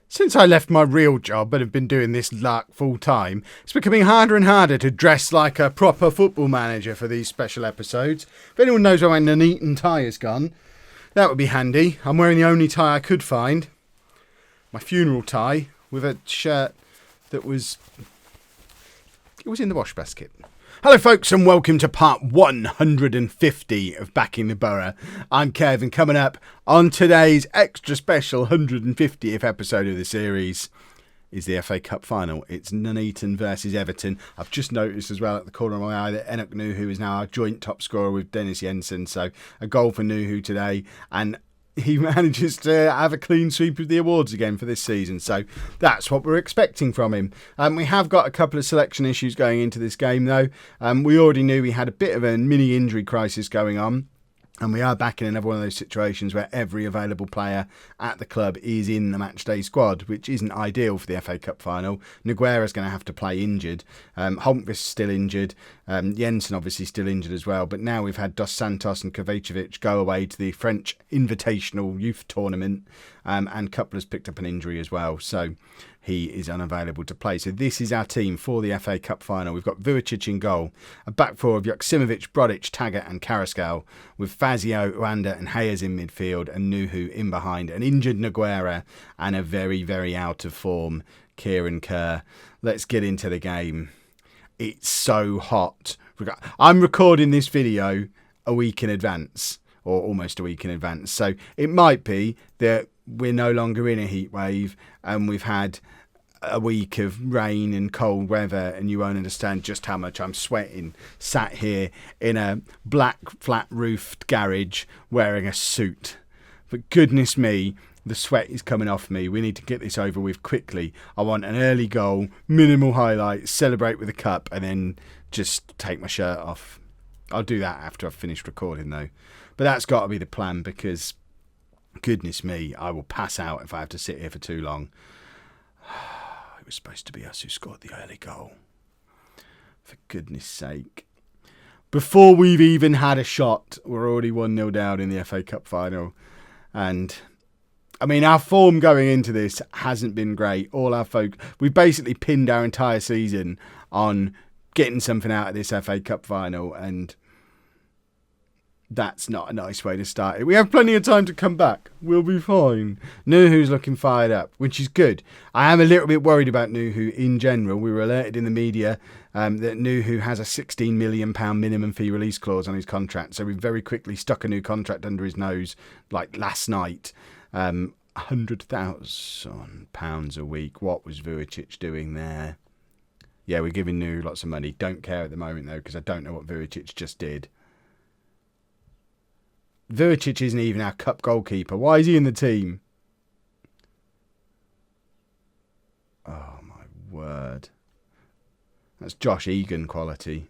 Since I left my real job and have been doing this lark full time, it's becoming harder and harder to dress like a proper football manager for these special episodes. If anyone knows where my Nuneaton tie has gone, that would be handy. I'm wearing the only tie I could find. My funeral tie with a shirt that was in the wash basket. Hello folks and welcome to part 150 of Backing the Boro. I'm Kev and coming up on today's extra special 150th episode of the series is the FA Cup final. It's Nuneaton versus Everton. I've just noticed as well at the corner of my eye that Nuneaton is now our joint top scorer with Dennis Jensen. So a goal for Nuneaton today, and he manages to have a clean sweep of the awards again for this season. So that's what we're expecting from him. We have got a couple of selection issues going into this game, though. We already knew we had a bit of a mini injury crisis going on. And we are back in another one of those situations where every available player at the club is in the matchday squad, which isn't ideal for the FA Cup final. Nogueira's going to have to play injured. Holmqvist's still injured. Jensen obviously still injured as well. But now we've had Dos Santos and Kovacevic go away to the French Invitational Youth Tournament. And Coupler's picked up an injury as well. So he is unavailable to play. So this is our team for the FA Cup final. We've got Vucic in goal, a back four of Joksimovic, Brodic, Taggart and Carrascal, with Fazio, Uanda and Hayes in midfield and Nuhu in behind, an injured Nogueira and a very, very out of form Kieran Kerr. Let's get into the game. It's so hot. I'm recording this video a week in advance, or almost a week in advance. So it might be that we're no longer in a heat wave and we've had a week of rain and cold weather, and you won't understand just how much I'm sweating sat here in a black flat roofed garage wearing a suit. But goodness me, the sweat is coming off me. We need to get this over with quickly. I want an early goal, minimal highlights, celebrate with a cup, and then just take my shirt off. I'll do that after I've finished recording though. But that's got to be the plan, because goodness me, I will pass out if I have to sit here for too long. It was supposed to be us who scored the early goal. For goodness sake. Before we've even had a shot, we're already 1-0 down in the FA Cup final. And, I mean, our form going into this hasn't been great. We've basically pinned our entire season on getting something out of this FA Cup final, and that's not a nice way to start it. We have plenty of time to come back. We'll be fine. Nuhu's looking fired up, which is good. I am a little bit worried about Nuhu in general. We were alerted in the media that Nuhu has a £16 million minimum fee release clause on his contract. So we very quickly stuck a new contract under his nose, like last night. £100,000 a week. What was Vucic doing there? Yeah, we're giving Nuhu lots of money. Don't care at the moment, though, because I don't know what Vucic just did. Vucic isn't even our cup goalkeeper. Why is he in the team? Oh, my word. That's Josh Egan quality.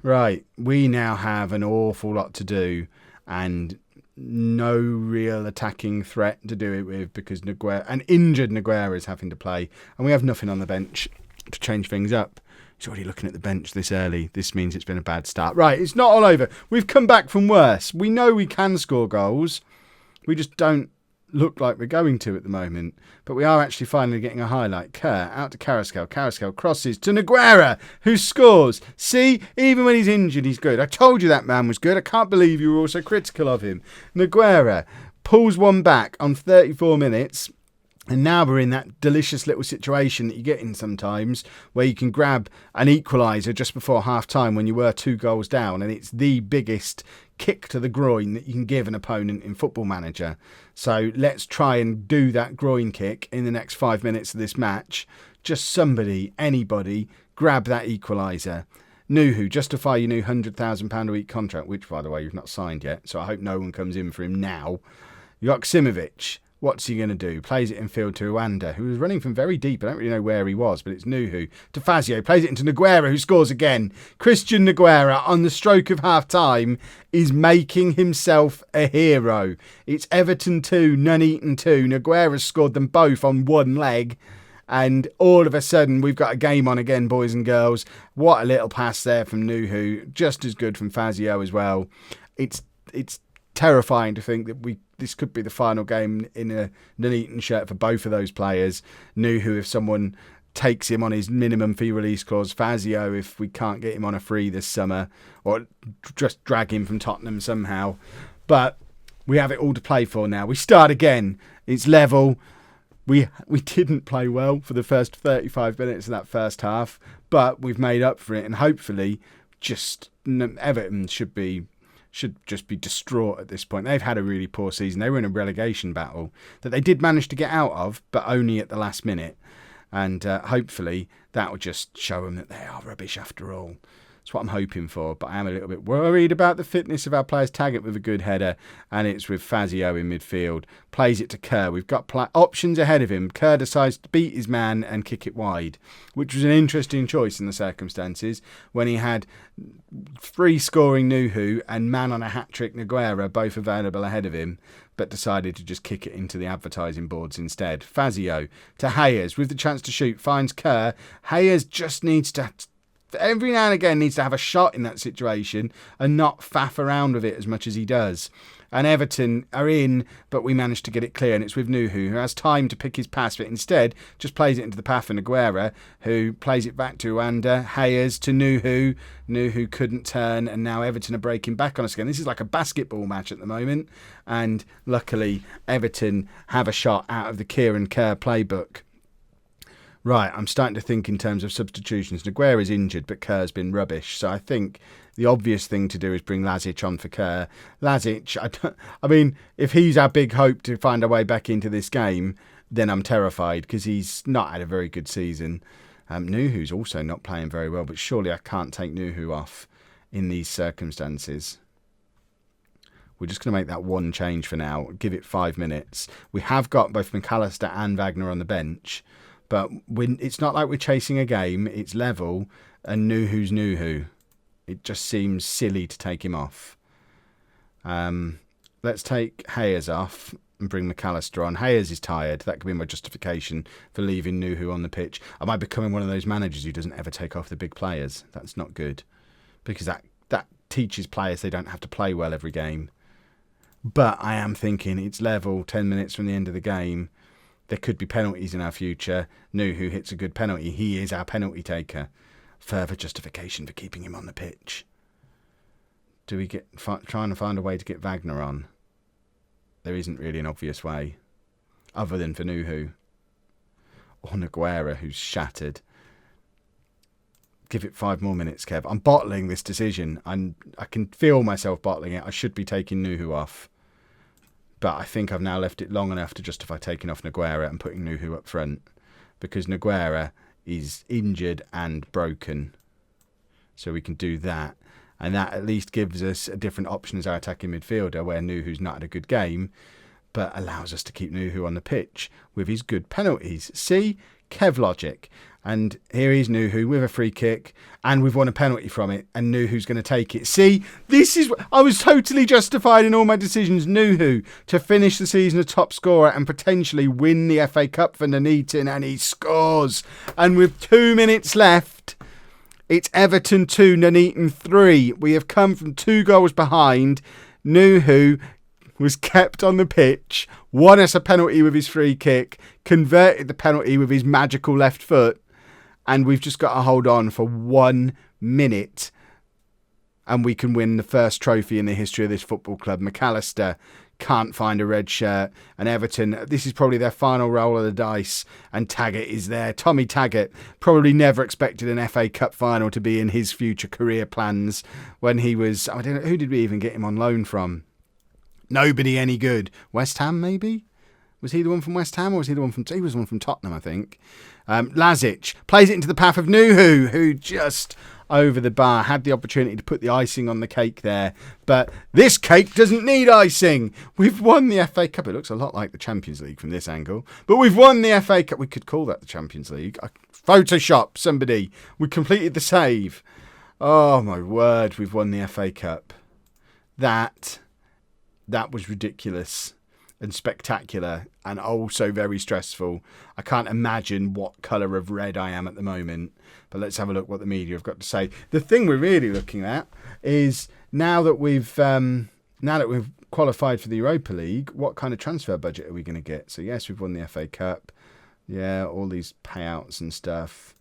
Right, we now have an awful lot to do and no real attacking threat to do it with, because an injured Nogueira is having to play, and we have nothing on the bench to change things up. He's already looking at the bench this early. This means it's been a bad start. Right, it's not all over. We've come back from worse. We know we can score goals. We just don't look like we're going to at the moment. But we are actually finally getting a highlight. Kerr out to Carrascal. Carrascal crosses to Nogueira, who scores. See, even when he's injured, he's good. I told you that man was good. I can't believe you were also critical of him. Nogueira pulls one back on 34 minutes. And now we're in that delicious little situation that you get in sometimes, where you can grab an equaliser just before half-time when you were 2 goals down, and it's the biggest kick to the groin that you can give an opponent in Football Manager. So let's try and do that groin kick in the next 5 minutes of this match. Just somebody, anybody, grab that equaliser. Nuhu, justify your new £100,000 a week contract, which, by the way, you've not signed yet, so I hope no one comes in for him now. Joksimovic. What's he going to do? Plays it in field to Uanda, who was running from very deep. I don't really know where he was, but it's Nuhu. To Fazio, plays it into Nogueira, who scores again. Christian Nogueira, on the stroke of half-time, is making himself a hero. It's Everton 2, Nuneaton 2. Nogueira scored them both on one leg. And all of a sudden, we've got a game on again, boys and girls. What a little pass there from Nuhu. Just as good from Fazio as well. It's terrifying to think that this could be the final game in a Nuneaton shirt for both of those players. Nuhu, if someone takes him on his minimum fee release clause, Fazio if we can't get him on a free this summer, or just drag him from Tottenham somehow. But we have it all to play for now. We start again. It's level. We didn't play well for the first 35 minutes of that first half, but we've made up for it, and hopefully Everton should just be distraught at this point. They've had a really poor season. They were in a relegation battle that they did manage to get out of, but only at the last minute. And hopefully that will just show them that they are rubbish after all. That's what I'm hoping for, but I am a little bit worried about the fitness of our players. Taggart with a good header, and it's with Fazio in midfield. Plays it to Kerr. We've got options ahead of him. Kerr decides to beat his man and kick it wide, which was an interesting choice in the circumstances when he had free scoring Nuhu and man on a hat-trick Nogueira both available ahead of him, but decided to just kick it into the advertising boards instead. Fazio to Hayes with the chance to shoot, finds Kerr. Hayes just needs to... every now and again needs to have a shot in that situation and not faff around with it as much as he does. And Everton are in, but we managed to get it clear, and it's with Nuhu, who has time to pick his pass, but instead just plays it into the path of Nogueira, who plays it back to Wanda. Hayes to Nuhu. Nuhu couldn't turn, and now Everton are breaking back on us again. This is like a basketball match at the moment, and luckily Everton have a shot out of the Kieran Kerr playbook. Right, I'm starting to think in terms of substitutions. Nogueira is injured, but Kerr's been rubbish. So I think the obvious thing to do is bring Lazic on for Kerr. Lazic, I mean, if he's our big hope to find a way back into this game, then I'm terrified because he's not had a very good season. Nuhu's also not playing very well, but surely I can't take Nuhu off in these circumstances. We're just going to make that one change for now. Give it 5 minutes. We have got both McAllister and Wagner on the bench. But it's not like we're chasing a game. It's level, and Nuhu's Nuhu. It just seems silly to take him off. Let's take Hayes off and bring McAllister on. Hayes is tired. That could be my justification for leaving Nuhu on the pitch. Am I becoming one of those managers who doesn't ever take off the big players? That's not good, because that teaches players they don't have to play well every game. But I am thinking it's level, 10 minutes from the end of the game. There could be penalties in our future. Nuhu hits a good penalty. He is our penalty taker. Further justification for keeping him on the pitch. Do we trying to find a way to get Wagner on? There isn't really an obvious way, other than for Nuhu. Or Nogueira, who's shattered. Give it 5 more minutes, Kev. I'm bottling this decision. I can feel myself bottling it. I should be taking Nuhu off. But I think I've now left it long enough to justify taking off Nogueira and putting Nuhu up front, because Nogueira is injured and broken. So we can do that. And that at least gives us a different option as our attacking midfielder, where Nuhu's not had a good game, but allows us to keep Nuhu on the pitch with his good penalties. See? Kev logic. And here is Nuhu with a free kick, and we've won a penalty from it, and Nuhu's going to take it. See, this is... I was totally justified in all my decisions. Nuhu to finish the season a top scorer and potentially win the FA Cup for Nuneaton, and he scores. And with 2 minutes left, it's Everton 2, Nuneaton 3. We have come from 2 goals behind. Nuhu was kept on the pitch, won us a penalty with his free kick, converted the penalty with his magical left foot, and we've just got to hold on for 1 minute and we can win the first trophy in the history of this football club. McAllister can't find a red shirt, and Everton, this is probably their final roll of the dice, and Taggart is there. Tommy Taggart probably never expected an FA Cup final to be in his future career plans when he was... I don't know, who did we even get him on loan from? Nobody any good. West Ham, maybe? Was he the one from West Ham, or was he the one from... He was the one from Tottenham, I think. Lazic plays it into the path of Nuhu, who just over the bar had the opportunity to put the icing on the cake there. But this cake doesn't need icing. We've won the FA Cup. It looks a lot like the Champions League from this angle. But we've won the FA Cup. We could call that the Champions League. Photoshop, somebody. We completed the save. Oh, my word. We've won the FA Cup. That was ridiculous and spectacular, and also very stressful. I can't imagine what colour of red I am at the moment, but let's have a look what the media have got to say. The thing we're really looking at is now that we've now that we've qualified for the Europa League, what kind of transfer budget are we going to get? So yes, we've won the FA Cup. Yeah, all these payouts and stuff.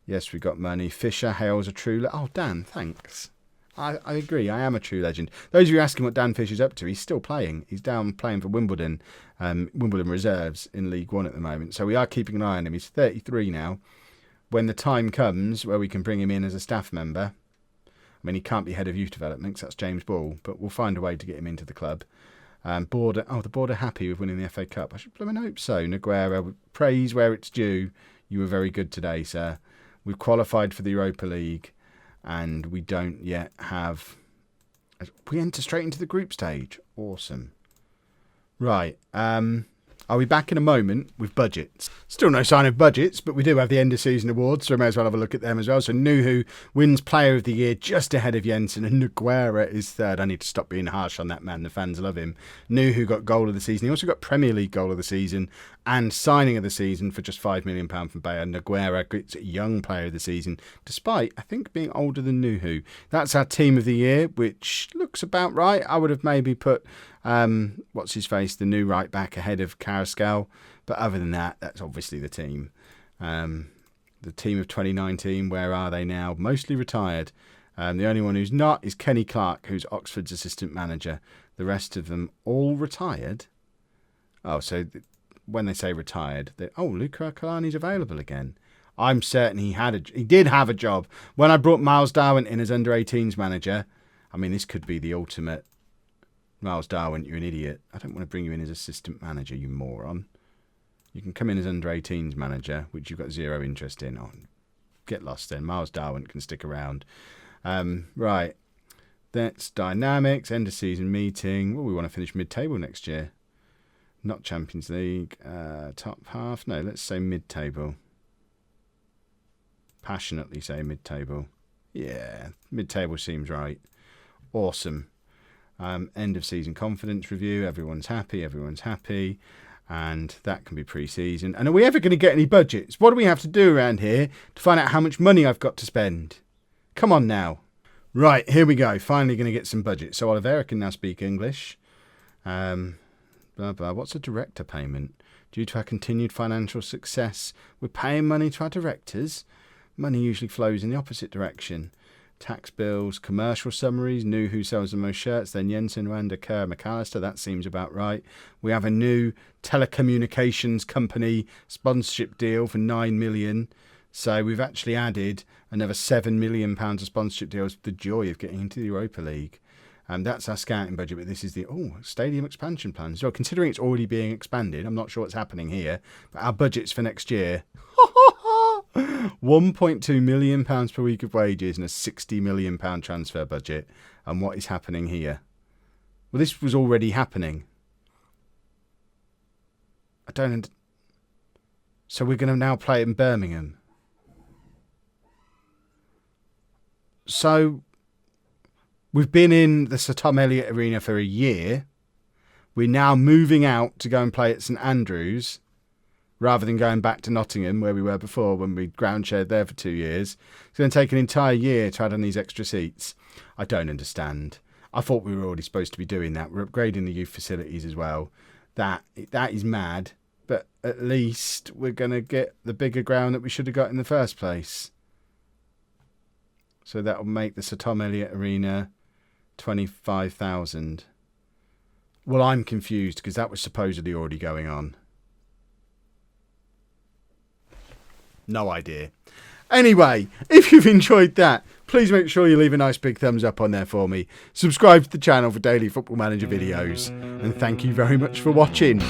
Yes, we've got money. Fisher hails a true... Oh, Dan, thanks. I agree. I am a true legend. Those of you asking what Dan Fisher's up to, he's still playing. He's down playing for Wimbledon, Wimbledon reserves in League One at the moment. So we are keeping an eye on him. He's 33 now. When the time comes where we can bring him in as a staff member, I mean, he can't be head of youth development because that's James Ball, but we'll find a way to get him into the club. The board are happy with winning the FA Cup. I should blooming hope so. Nogueira, praise where it's due. You were very good today, sir. We've qualified for the Europa League. And we don't yet have... We enter straight into the group stage. Awesome. Right. I'll be back in a moment with budgets. Still no sign of budgets, but we do have the end of season awards, so we may as well have a look at them as well. So Nuhu wins Player of the Year just ahead of Jensen, and Nogueira is third. I need to stop being harsh on that man. The fans love him. Nuhu got Goal of the Season. He also got Premier League Goal of the Season and Signing of the Season for just £5 million from Bayer. Nogueira gets Young Player of the Season, despite, I think, being older than Nuhu. That's our Team of the Year, which looks about right. I would have maybe put... what's his face, the new right back ahead of Carrascal, but other than that, that's obviously the team. The team of 2019, where are they now? Mostly retired. The only one who's not is Kenny Clark, who's Oxford's assistant manager. The rest of them all retired. Oh, so when they say retired, Luca Kalani's available again. I'm certain he did have a job when I brought Miles Darwin in as under-18s manager. I mean, this could be the ultimate. Miles Darwin, you're an idiot. I don't want to bring you in as assistant manager, you moron. You can come in as under-18s manager, which you've got zero interest in. Oh, get lost then. Miles Darwin can stick around. Right. That's dynamics, end of season meeting. Well, we want to finish mid-table next year. Not Champions League. Top half. No, let's say mid-table. Passionately say mid-table. Yeah, mid-table seems right. Awesome. End of season confidence review. Everyone's happy. And that can be pre-season. And are we ever going to get any budgets? What do we have to do around here to find out how much money I've got to spend? Come on now. Right, here we go. Finally going to get some budget. So Oliveira can now speak English. What's a director payment? Due to our continued financial success, we're paying money to our directors. Money usually flows in the opposite direction. Tax bills, commercial summaries, who sells the most shirts, then Jensen, Randa, Kerr, McAllister. That seems about right. We have a new telecommunications company sponsorship deal for £9 million. So we've actually added another £7 million of sponsorship deals. The joy of getting into the Europa League. That's our scouting budget, but this is the stadium expansion plans. So considering it's already being expanded, I'm not sure what's happening here, but our budget's for next year. £1.2 million per week of wages and a £60 million transfer budget. And what is happening here? Well, this was already happening. So we're going to now play in Birmingham. So we've been in the Sir Tom Elliott Arena for a year. We're now moving out to go and play at St Andrews, rather than going back to Nottingham, where we were before when we ground shared there for 2 years. It's going to take an entire year to add on these extra seats. I don't understand. I thought we were already supposed to be doing that. We're upgrading the youth facilities as well. That is mad. But at least we're going to get the bigger ground that we should have got in the first place. So that will make the Sir Tom Elliott Arena 25,000. Well, I'm confused because that was supposedly already going on. No idea. Anyway, if you've enjoyed that, please make sure you leave a nice big thumbs up on there for me. Subscribe to the channel for daily Football Manager videos. And thank you very much for watching.